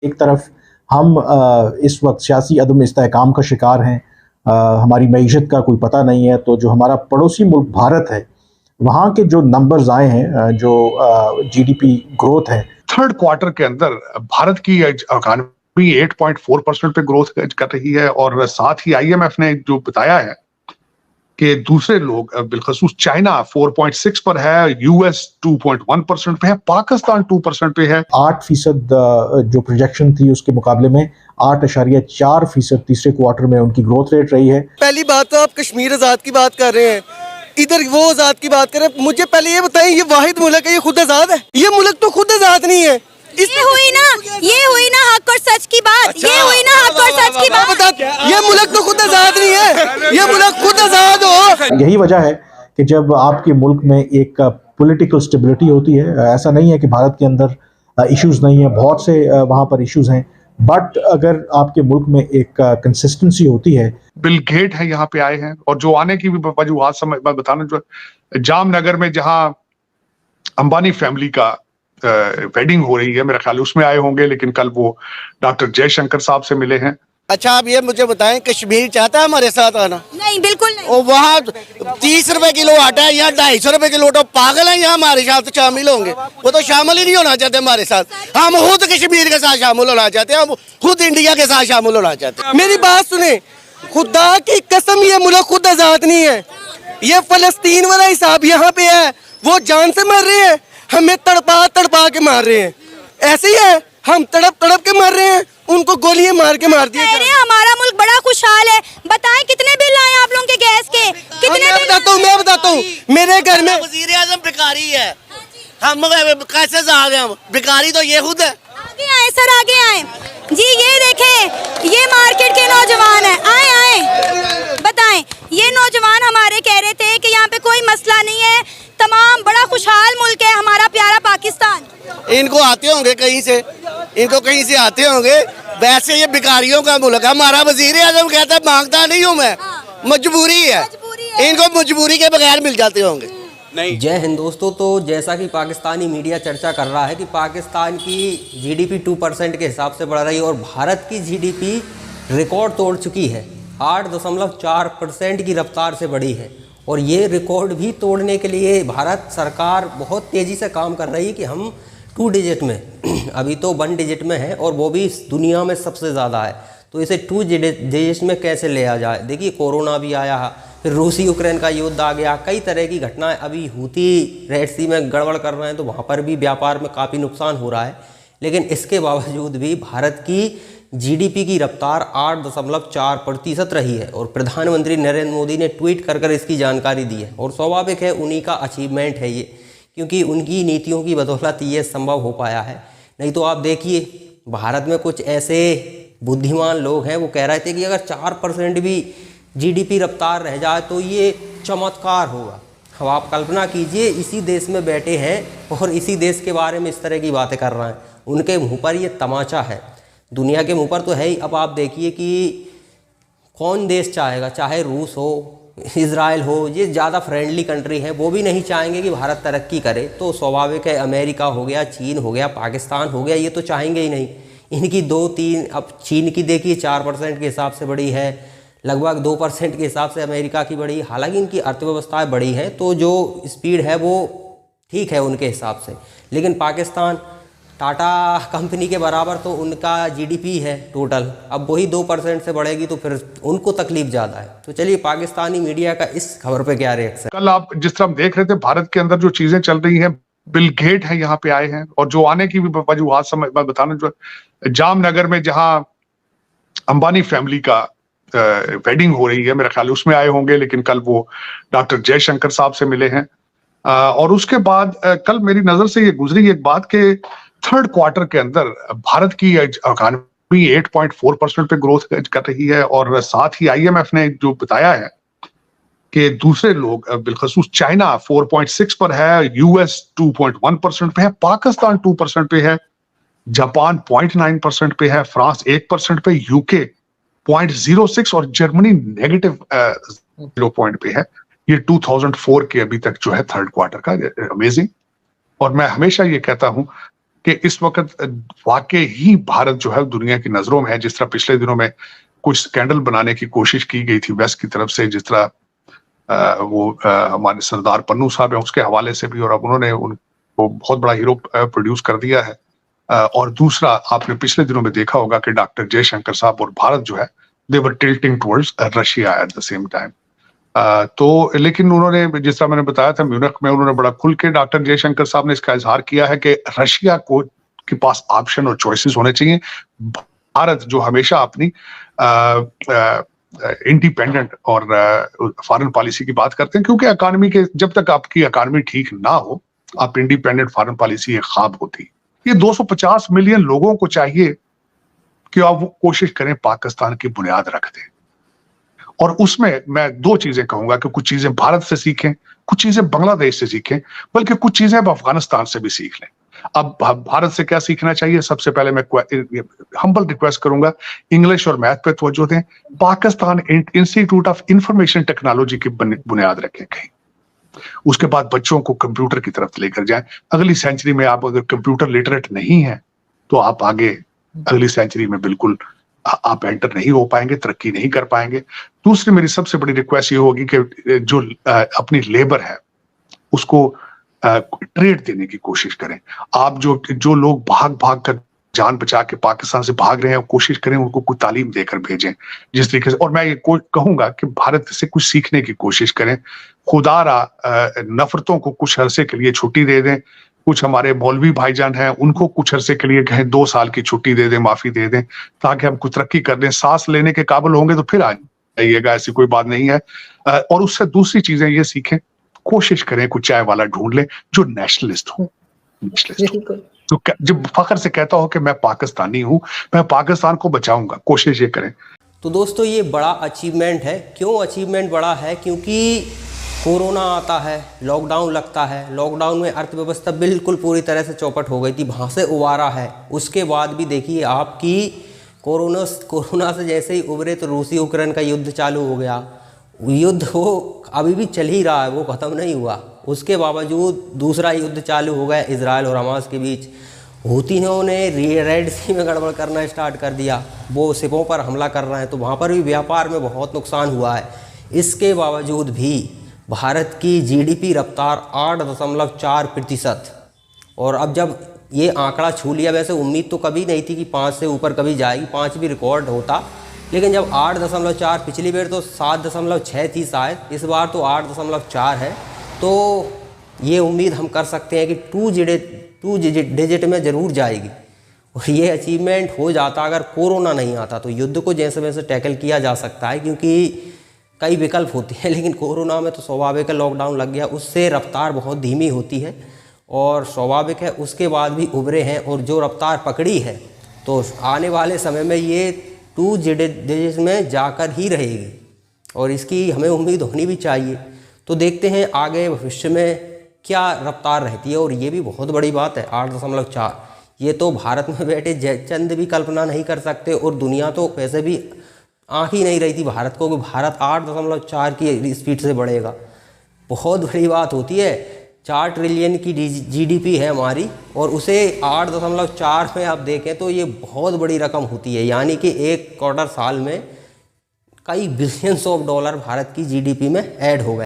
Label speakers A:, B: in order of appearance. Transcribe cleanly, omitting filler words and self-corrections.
A: एक तरफ हम इस वक्त सियासी अदम इस्तेहकाम का शिकार हैं, हमारी मईशत का कोई पता नहीं है, तो जो हमारा पड़ोसी मुल्क भारत है, वहाँ के जो नंबर्स आए हैं, जो जीडीपी ग्रोथ है,
B: थर्ड क्वार्टर के अंदर भारत की इकोनॉमी 8.4% पे ग्रोथ कर रही है, और साथ ही आईएमएफ ने जो बताया है कि दूसरे लोग बिलखसूस चाइना 4.6 पर है, यूएस 2.1% पे है, पाकिस्तान 2% पे है।
A: 8% जो प्रोजेक्शन थी उसके मुकाबले में 8.4% तीसरे क्वार्टर में उनकी ग्रोथ रेट रही है।
C: पहली बात तो आप कश्मीर आज़ाद की बात कर रहे हैं, इधर वो आज़ाद की बात कर रहे हैं। मुझे पहले ये बताएं, ये वाहिद मुल्क है, ये खुद आज़ाद है? ये मुल्क तो खुद आज़ाद नहीं है।
D: ये हुई ना हक और सच की बात। अच्छा, ये हुई ना हक और सच की बात।
C: ये मुल्क तो खुद आज़ाद नहीं है, ये मुल्क खुद आज़ाद हो।
A: यही वजह है कि जब आपके मुल्क में एक पॉलिटिकल स्टेबिलिटी होती है, ऐसा नहीं है कि भारत के अंदर इश्यूज नहीं है, बहुत से वहाँ पर इश्यूज हैं, बट अगर आपके मुल्क में एक कंसिस्टेंसी होती है।
B: बिल गेट है यहाँ पे आए हैं, और जो आने की भी वजूहत बताना, जो जामनगर में जहाँ अंबानी फैमिली का वेडिंग हो रही है, मेरा ख्याल उसमें आए होंगे, लेकिन कल वो डॉक्टर जयशंकर साहब से मिले हैं।
C: अच्छा, आप ये मुझे बताएं, कश्मीर चाहता है हमारे साथ आना?
D: नहीं, बिल्कुल नहीं।
C: और वहाँ 30 रुपए किलो आटा है, यहाँ 250 रुपए किलो। तो पागल है, यहाँ हमारे साथ शामिल होंगे? वो तो शामिल ही नहीं होना चाहते हमारे साथ। हम खुद कश्मीर के साथ शामिल होना चाहते हैं, हम खुद इंडिया के साथ शामिल होना चाहते हैं। मेरी बात सुने, खुदा की कसम, ये मुल्क खुद आजाद नहीं है। ये फलस्तीन वाला हिसाब यहाँ पे है, वो जान से मर रहे हैं, हमें तड़पा तड़पा के मार रहे हैं। ऐसे ही है, हम तड़प तड़प के मार रहे हैं, उनको गोलियां मार के मार दिया।
D: हमारा मुल्क बड़ा खुशहाल है। बताएं कितने बिल आए आप लोगों के गैस के? कितने बिल?
C: मैं बताता हूँ, मेरे घर में वजीर आज़म भिखारी है, हम कैसे आ गए? हम भिखारी तो ये खुद है।
D: आगे आए सर, आगे आए जी। ये देखें, ये मार्केट के नौजवान है। आए आए बताएं, ये नौजवान हमारे कह रहे थे कि यहाँ पे कोई मसला नहीं है, तमाम बड़ा खुशहाल मुल्क है हमारा प्यारा पाकिस्तान।
C: इनको आते होंगे कहीं से, इनको कहीं से आते होंगे। वैसे ये भिखारियों का मुल्क है। हमारा वजीर आज़म कहता है मांगता नहीं हूँ मैं, मजबूरी है। इनको मजबूरी के बगैर मिल जाते होंगे।
E: नहीं। जय हिंद दोस्तों। तो जैसा कि पाकिस्तानी मीडिया चर्चा कर रहा है कि पाकिस्तान की जीडीपी 2% के हिसाब से बढ़ रही है और भारत की जीडीपी रिकॉर्ड तोड़ चुकी है, 8.4% की रफ्तार से बढ़ी है। और ये रिकॉर्ड भी तोड़ने के लिए भारत सरकार बहुत तेज़ी से काम कर रही है कि हम 2 डिजिट में, अभी तो 1 डिजिट में है और वो भी दुनिया में सबसे ज़्यादा है, तो इसे 2 डिजिट में कैसे ले आ जाए। देखिए, कोरोना भी आया, फिर रूसी यूक्रेन का युद्ध आ गया, कई तरह की घटनाएं, अभी हूती रेड सी में गड़बड़ कर रहे हैं, तो वहाँ पर भी व्यापार में काफ़ी नुकसान हो रहा है। लेकिन इसके बावजूद भी भारत की जीडीपी की रफ्तार 8.4% रही है और प्रधानमंत्री नरेंद्र मोदी ने ट्वीट कर इसकी जानकारी दी है। और स्वाभाविक है, उन्हीं का अचीवमेंट है ये, क्योंकि उनकी नीतियों की बदौलत ये संभव हो पाया है। नहीं तो आप देखिए, भारत में कुछ ऐसे बुद्धिमान लोग हैं, वो कह रहे थे कि अगर 4% भी जीडीपी रफ्तार रह जाए तो ये चमत्कार होगा। अब आप कल्पना कीजिए, इसी देश में बैठे हैं और इसी देश के बारे में इस तरह की बातें कर रहे हैं, उनके मुंह पर ये तमाचा है। दुनिया के मुंह पर तो है ही। अब आप देखिए कि कौन देश चाहेगा, चाहे रूस हो, इज़राइल हो, ये ज़्यादा फ्रेंडली कंट्री है, वो भी नहीं चाहेंगे कि भारत तरक्की करे। तो स्वाभाविक है, अमेरिका हो गया, चीन हो गया, पाकिस्तान हो गया, ये तो चाहेंगे ही नहीं। इनकी 2-3, अब चीन की देखिए 4% के हिसाब से बड़ी है, लगभग 2% के हिसाब से अमेरिका की बड़ी। हालांकि इनकी अर्थव्यवस्थाएं बड़ी हैं, तो जो स्पीड है वो ठीक है उनके हिसाब से। लेकिन पाकिस्तान टाटा कंपनी के बराबर तो उनका जीडीपी है टोटल, अब वही 2% से बढ़ेगी तो फिर उनको तकलीफ ज़्यादा है। तो चलिए, पाकिस्तानी मीडिया का इस खबर पे क्या रिएक्शन।
B: कल आप जिस तरह देख रहे थे, भारत के अंदर जो चीजें चल रही हैं, बिल गेट है यहाँ पे आए हैं, और जो आने की भी वजूहत बताना, जो जामनगर में जहाँ अंबानी फैमिली का वेडिंग हो रही है, मेरा ख्याल उसमें आए होंगे, लेकिन कल वो डॉक्टर जयशंकर साहब से मिले हैं। और उसके बाद कल मेरी नजर से ये गुजरी एक बात कि थर्ड क्वार्टर के अंदर भारत की इकोनॉमी 8.4% पे ग्रोथ कर रही है, और साथ ही आईएमएफ ने जो बताया है कि दूसरे लोग बिलखसूस चाइना 4.6 पर है, यूएस 2.1% पे है, पाकिस्तान 2% पे है, जापान 0.9% पे है, फ्रांस 1% पे, यूके 0.06 और जर्मनी नेगेटिव 0 पे है। ये 2004 के अभी तक जो है थर्ड क्वार्टर का, अमेजिंग। और मैं हमेशा ये कहता हूं कि इस वक्त वाकई ही भारत जो है दुनिया की नजरों में है। जिस तरह पिछले दिनों में कुछ स्कैंडल बनाने की कोशिश की गई थी वेस्ट की तरफ से, जिस तरह हमारे सरदार पन्नू साहब है उसके हवाले से भी, और अब उन्होंने उनको बहुत बड़ा हीरो प्रोड्यूस कर दिया है। और दूसरा, आपने पिछले दिनों में देखा होगा कि डॉक्टर जयशंकर साहब और भारत जो है they were tilting towards Russia at the same time. तो लेकिन उन्होंने, जिस तरह मैंने बताया था, म्यूनिख में उन्होंने बड़ा खुल के डॉक्टर जयशंकर साहब ने इसका इजहार किया है कि रशिया को के पास ऑप्शन और चॉइसेस होने चाहिए। भारत जो हमेशा अपनी इंडिपेंडेंट और फॉरेन पॉलिसी की बात करते हैं, क्योंकि इकोनॉमी के, जब तक आपकी इकोनॉमी ठीक ना हो, आप इंडिपेंडेंट फॉरेन पॉलिसी एक ख्वाब होती। ये 250 मिलियन लोगों को चाहिए कि आप वो कोशिश करें पाकिस्तान की बुनियाद रख दें। और उसमें मैं दो चीजें कहूंगा कि कुछ चीजें भारत से सीखें, कुछ चीजें बांग्लादेश से सीखें, बल्कि कुछ चीजें अब अफगानिस्तान से भी सीख लें। अब भारत से क्या सीखना चाहिए? सबसे पहले मैं हम्बल रिक्वेस्ट करूंगा, इंग्लिश और मैथ पे तवज्जो दें। Pakistan institute of information technology की बुनियाद रखें कहीं। उसके बाद बच्चों को कंप्यूटर की तरफ लेकर जाएं। अगली सेंचुरी में आप अगर कंप्यूटर लिटरेट नहीं है तो आप आगे अगली सेंचुरी में बिल्कुल आप एंटर नहीं हो पाएंगे, तरक्की नहीं कर पाएंगे। दूसरी मेरी सबसे बड़ी रिक्वेस्ट ये होगी कि जो अपनी लेबर है उसको ट्रेड देने की कोशिश करें। आप जो लोग भाग भाग कर जान बचा के पाकिस्तान से भाग रहे हैं, कोशिश करें उनको कुछ तालीम देकर भेजें जिस तरीके से। और मैं ये कहूंगा कि भारत से कुछ सीखने की कोशिश करें। खुदारा नफरतों को कुछ अरसे के लिए छुट्टी दे दें। कुछ हमारे मौलवी भाईजान हैं, उनको कुछ अरसे के लिए कहें 2 साल की छुट्टी दे दें, माफी दे दें, ताकि हम कुछ तरक्की कर दें। सांस लेने के काबिल होंगे तो फिर आ जाइएगा, ऐसी कोई बात नहीं है। और उससे दूसरी चीजें ये सीखें, कोशिश करें कुछ चाय वाला ढूंढ लें जो नेशनलिस्ट हो, तो जब फख्र से कहता हो कि मैं पाकिस्तानी हूं, मैं पाकिस्तान को बचाऊंगा, कोशिश ये करें।
E: तो दोस्तों ये बड़ा अचीवमेंट है। क्यों अचीवमेंट बड़ा है? क्योंकि कोरोना आता है, लॉकडाउन लगता है, लॉकडाउन में अर्थव्यवस्था बिल्कुल पूरी तरह से चौपट हो गई थी, वहाँ से उबारा है। उसके बाद भी देखिए आपकी कोरोना से जैसे ही उभरे तो रूसी यूक्रेन का युद्ध चालू हो गया। युद्ध वो अभी भी चल ही रहा है, वो ख़त्म नहीं हुआ। उसके बावजूद दूसरा युद्ध चालू हो गया इजराइल और हमास के बीच। हूतियों ने रेड सी में गड़बड़ करना स्टार्ट कर दिया, वो शिपों पर हमला कर रहे हैं, तो वहाँ पर भी व्यापार में बहुत नुकसान हुआ है। इसके बावजूद भी भारत की जीडीपी रफ्तार 8.4%। और अब जब ये आंकड़ा छू लिया, वैसे उम्मीद तो कभी नहीं थी कि 5 से ऊपर कभी जाएगी, 5 भी रिकॉर्ड होता, लेकिन जब 8.4, पिछली बार तो 7.6 थी शायद, इस बार तो 8.4 है, तो ये उम्मीद हम कर सकते हैं कि 2 डिजिट में ज़रूर जाएगी। और ये अचीवमेंट हो जाता अगर कोरोना नहीं आता, तो युद्ध को जैसे वैसे टैकल किया जा सकता है, क्योंकि कई विकल्प होते हैं। लेकिन कोरोना में तो स्वाभाविक है, लॉकडाउन लग गया, उससे रफ्तार बहुत धीमी होती है और स्वाभाविक है। उसके बाद भी उभरे हैं और जो रफ्तार पकड़ी है तो आने वाले समय में ये 2 डिजिट में जाकर ही रहेगी और इसकी हमें उम्मीद होनी भी चाहिए। तो देखते हैं आगे भविष्य में क्या रफ्तार रहती है। और ये भी बहुत बड़ी बात है, 8.4, ये तो भारत में बैठे जयचंद भी कल्पना नहीं कर सकते, और दुनिया तो वैसे भी आँख ही नहीं रही थी भारत को कि भारत 8.4 की स्पीड से बढ़ेगा। बहुत बड़ी बात होती है। 4 ट्रिलियन की जीडीपी है हमारी, और उसे 8.4 में आप देखें तो ये बहुत बड़ी रकम होती है। यानी कि 1 क्वार्टर साल में कई बिलियंस ऑफ डॉलर भारत की जीडीपी में ऐड हो गए।